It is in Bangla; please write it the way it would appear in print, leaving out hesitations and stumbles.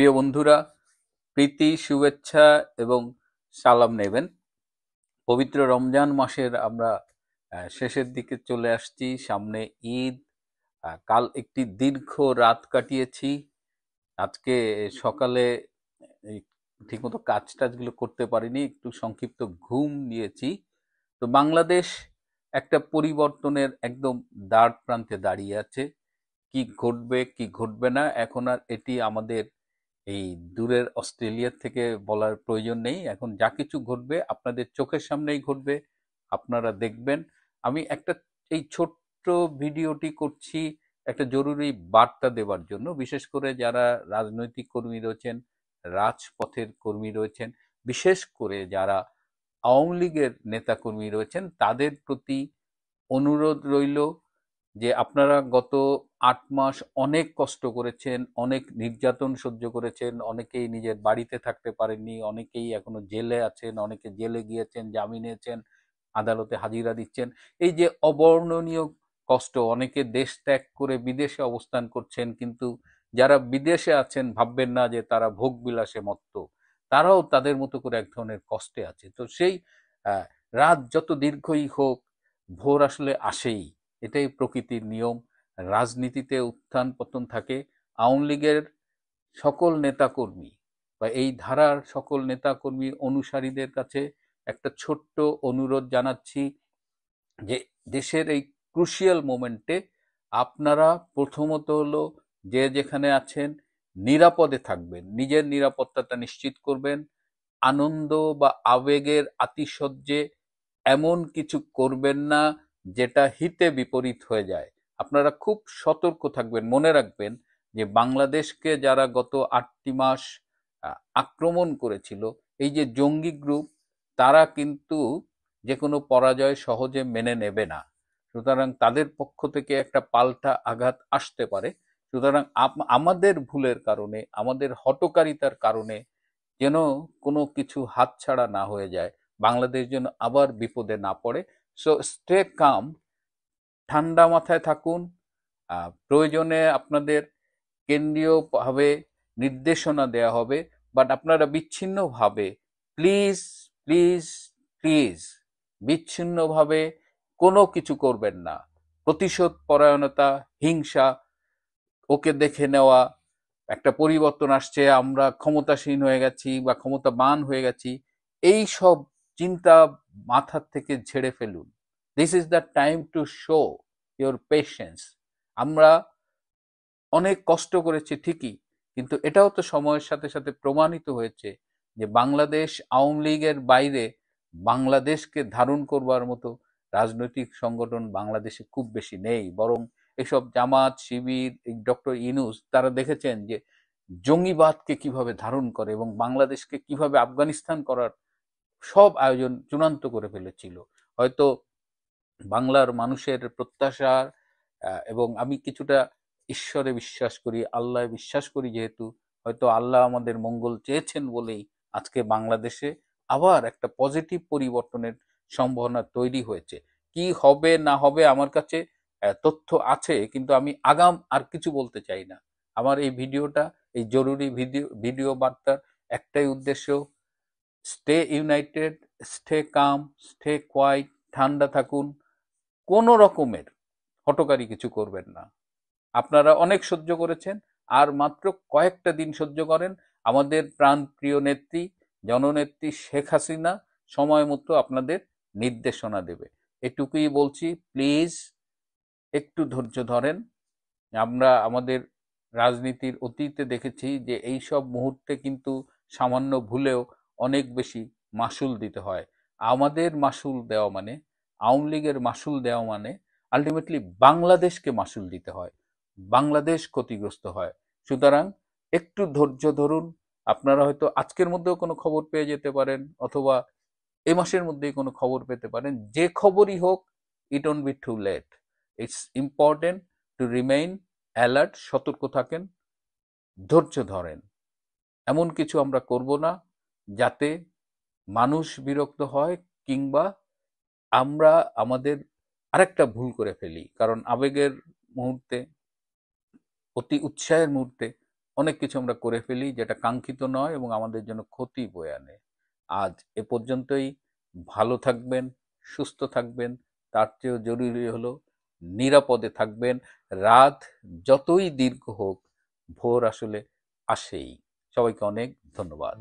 প্রিয় বন্ধুরা, প্রীতি, শুভেচ্ছা এবং সালাম নেবেন। পবিত্র রমজান মাসের আমরা শেষের দিকে চলে আসছি। সামনে ঈদ। কাল একটি দীর্ঘ রাত কাটিয়েছি। আজকে সকালে এই ঠিকমতো কাজ টাজগুলো করতে পারিনি, একটু সংক্ষিপ্ত ঘুম নিয়েছি। তো বাংলাদেশ একটা পরিবর্তনের একদম দ্বার প্রান্তে দাঁড়িয়ে আছে। কি ঘটবে কি ঘটবে না এখন আর এটি আমাদের এই দূরের অস্ট্রেলিয়া থেকে বলার প্রয়োজন নেই। এখন যা কিছু ঘটবে আপনাদের চোখের সামনেই ঘটবে, আপনারা দেখবেন। আমি একটা এই ছোট্ট ভিডিওটি করছি একটা জরুরি বার্তা দেওয়ার জন্য, বিশেষ করে যারা রাজনৈতিক কর্মী রয়েছেন, রাজপথের কর্মী রয়েছেন, বিশেষ করে যারা আওয়ামী লীগের নেতাকর্মী রয়েছেন, তাদের প্রতি অনুরোধ রইল যে আপনারা গত ৮ মাস অনেক কষ্ট করেছেন, অনেক নির্যাতন সহ্য করেছেন, অনেকেই নিজের বাড়িতে থাকতে পারেননি, অনেকেই এখনো জেলে আছেন, অনেকে জেলে গিয়েছেন, জামিন নিয়েছেন, আদালতে হাজিরা দিচ্ছেন। এই যে অবর্ণনীয় কষ্ট, অনেকে দেশ ত্যাগ করে বিদেশে অবস্থান করছেন, কিন্তু যারা বিদেশে আছেন ভাববেন না যে তারা ভোগ বিলাসে মত্ত, তারাও তাদের মতো করে এক ধরনের কষ্টে আছে। তো সেই আহ, রাত যত দীর্ঘই হোক, ভোর আসলে আসেই, এটাই প্রকৃতির নিয়ম। রাজনীতিতে উত্থান পতন থাকে। আওয়ামী লীগের সকল নেতাকর্মী বা এই ধারার সকল নেতাকর্মী অনুসারীদের কাছে একটা ছোট্ট অনুরোধ জানাচ্ছি যে দেশের এই ক্রুশিয়াল মোমেন্টে আপনারা প্রথমত হলো যে যেখানে আছেন নিরাপদে থাকবেন, নিজের নিরাপত্তাটা নিশ্চিত করবেন। আনন্দ বা আবেগের আতিশয্যে এমন কিছু করবেন না যেটা হিতে বিপরীত হয়ে যায়। আপনারা খুব সতর্ক থাকবেন। মনে রাখবেন যে বাংলাদেশকে যারা গত ৮টি মাস আক্রমণ করেছিল, এই যে জঙ্গি গ্রুপ, তারা কিন্তু যে কোনো পরাজয় সহজে মেনে নেবে না। সুতরাং তাদের পক্ষ থেকে একটা পাল্টা আঘাত আসতে পারে। সুতরাং আমাদের ভুলের কারণে, আমাদের হঠকারিতার কারণে যেন কোনো কিছু হাতছাড়া না হয়ে যায়, বাংলাদেশ যেন আবার বিপদে না পড়ে। সো স্টে কাম, ঠান্ডা মাথায় থাকুন। প্রয়োজনে আপনাদের কেন্দ্রীয়ভাবে নির্দেশনা দেয়া হবে, বাট আপনারা বিচ্ছিন্নভাবে প্লিজ প্লিজ প্লিজ বিচ্ছিন্নভাবে কোনো কিছু করবেন না। প্রতিশোধ পরায়ণতা, হিংসা, ওকে দেখে নেওয়া, একটা পরিবর্তন আসছে, আমরা ক্ষমতাসীন হয়ে গেছি বা ক্ষমতাবান হয়ে গেছি, এই সব চিন্তা মাথার থেকে ঝেড়ে ফেলুন। This is the time to show your patience. আমরা অনেক কষ্ট করেছি ঠিকই, কিন্তু এটাও তো সময়ের সাথে সাথে প্রমাণিত হয়েছে যে বাংলাদেশ আওয়ামী লীগের বাইরে বাংলাদেশকে ধারণ করবার মতো রাজনৈতিক সংগঠন বাংলাদেশে খুব বেশি নেই। বরং এসব জামাত, শিবির, ডক্টর ইউনূস, তারা দেখেছেন যে জঙ্গিবাদকে কিভাবে ধারণ করে এবং বাংলাদেশকে কিভাবে আফগানিস্তান করার সব আয়োজন চূড়ান্ত করে ফেলেছিল। হয়তো বাংলার মানুষের প্রত্যাশার এবং আমি কিছুটা ঈশ্বরে বিশ্বাস করি, আল্লাহ বিশ্বাস করি, যেহেতু হয়তো আল্লাহ আমাদের মঙ্গল চেয়েছেন বলেই আজকে বাংলাদেশে আবার একটা পজিটিভ পরিবর্তনের সম্ভাবনা তৈরি হয়েছে। কি হবে না হবে আমার কাছে তথ্য আছে, কিন্তু আমি আগাম আর কিছু বলতে চাই না। আমার এই ভিডিওটা, এই জরুরি ভিডিও বার্তার একটাই উদ্দেশ্য: stay United, stay calm, stay quiet, ঠান্ডা থাকুন, কোনো রকমের হঠকারী কিছু করবেন না। আপনারা অনেক সহ্য করেছেন, আর মাত্র কয়েকটা দিন সহ্য করেন। আমাদের প্রাণপ্রিয় নেত্রী, জননেত্রী শেখ হাসিনা সময় মতো আপনাদের নির্দেশনা দেবে। এটুকুই বলছি, প্লিজ একটু ধৈর্য ধরেন। আমরা আমাদের রাজনীতির অতীতে দেখেছি যে এই সব মুহূর্তে কিন্তু সামান্য ভুলেও অনেক বেশি মাসুল দিতে হয়। আমাদের মাসুল দেওয়া মানে, আওয়ামী লীগের মাসুল দেওয়া মানে আলটিমেটলি বাংলাদেশকে মাসুল দিতে হয়, বাংলাদেশ ক্ষতিগ্রস্ত হয়। সুতরাং একটু ধৈর্য ধরুন। আপনারা হয়তো আজকের মধ্যেও কোনো খবর পেয়ে যেতে পারেন, অথবা এ মাসের মধ্যেই কোনো খবর পেতে পারেন। যে খবরই হোক, it won't be too late. It's important to remain alert, সতর্ক থাকেন, ধৈর্য ধরেন। এমন কিছু আমরা করব না যাতে মানুষ বিরক্ত হয়, কিংবা আমরা আমাদের আরেকটা ভুল করে ফেলি। কারণ আবেগের মুহূর্তে, অতি উৎসাহের মুহূর্তে অনেক কিছু আমরা করে ফেলি যেটা কাঙ্ক্ষিত নয় এবং আমাদের জন্য ক্ষতি বয়ে আনে। আজ এ পর্যন্তই। ভালো থাকবেন, সুস্থ থাকবেন। তার চেয়েও জরুরি হলো নিরাপদে থাকবেন। রাত যতই দীর্ঘ হোক, ভোর আসলে আসেই। সবাইকে অনেক ধন্যবাদ।